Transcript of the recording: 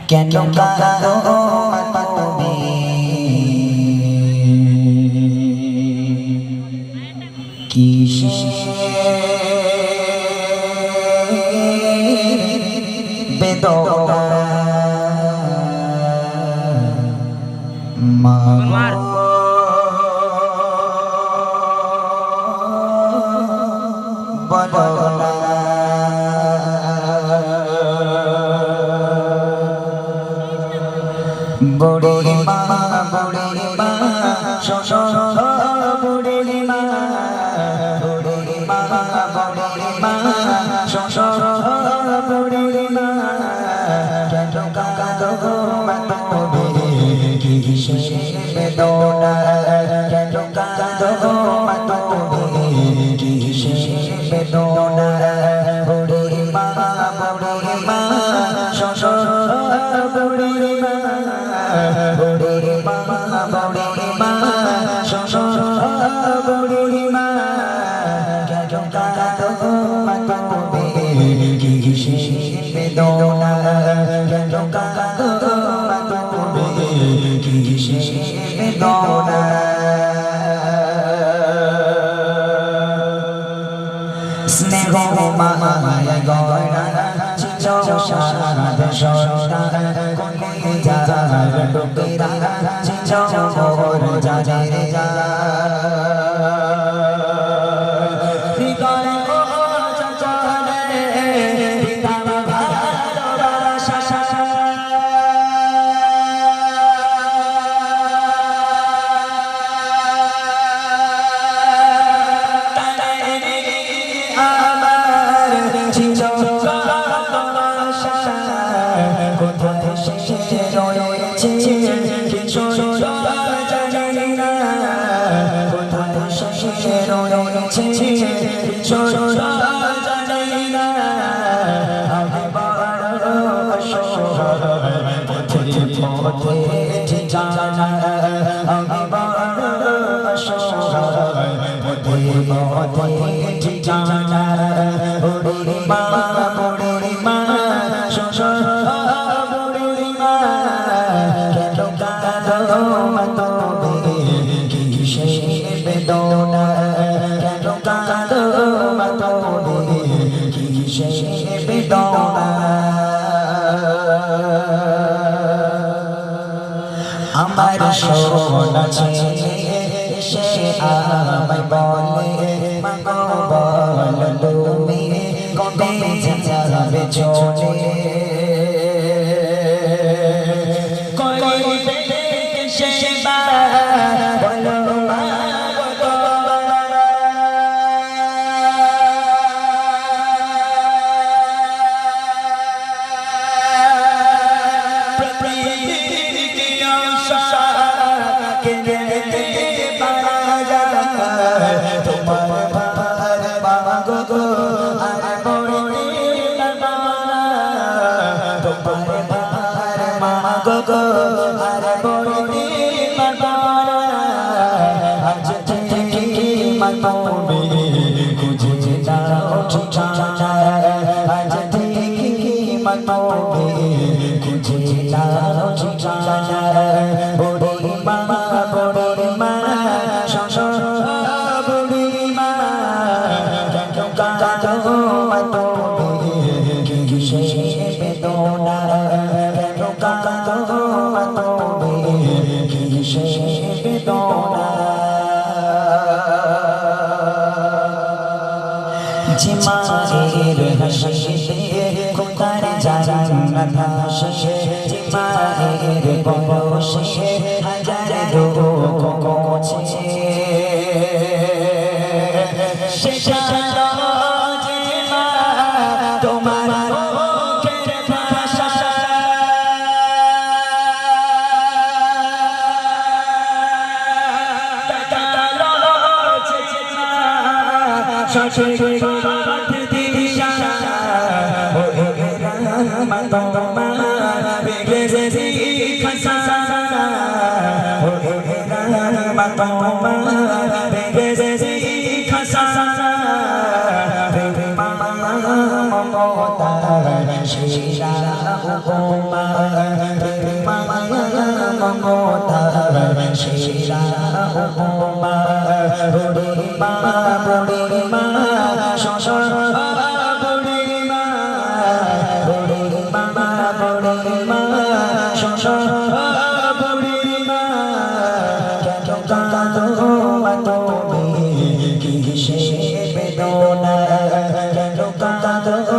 কেন কাঁদো তুমি কিসের বেদনা মা বলো না বুড়ি মা শোনো বুড়ি মা শোনো বুড়ি মা কেন কাঁদো তুমি কিসের বেদনা কেন কাঁদো তুমি কিসের বেদনা বুড়ি মা শোনো বুড়ি মা বুড়ি মা শোনো বুড়ি মা কেন কাঁদো তুমি কিসের বেদনা কেন কাঁদো তুমি কিসের বেদনা স্নেহ মায়া গয়না চিচো সাদ সরতা কোনে যার ডুবেরা চিচো মোর যারে যা হৃদয় ও চঞ্চলে হৃদয় ভালোবাসা আমার সোনা ছেলে সে আমায় বলে মাগো বলো তুমি কবে যাবে চলে কইবে সে বলো জিমায়ের হাসিতে খোদার জান্নাত হাসে জিমায়ের পরশে হাজার লোক কোচে সে জানো জিমা তোমার মুখের ভাষা সঠিক দিশা মমতা সেরা উপমা মায়া মমতা সেরা উপমা বুড়ি মা শশর বুড়ি মা বুড়ি মা শশর বুড়ি মা কেন কাঁদো তুমি কিসে বেদনা কেন কাঁদো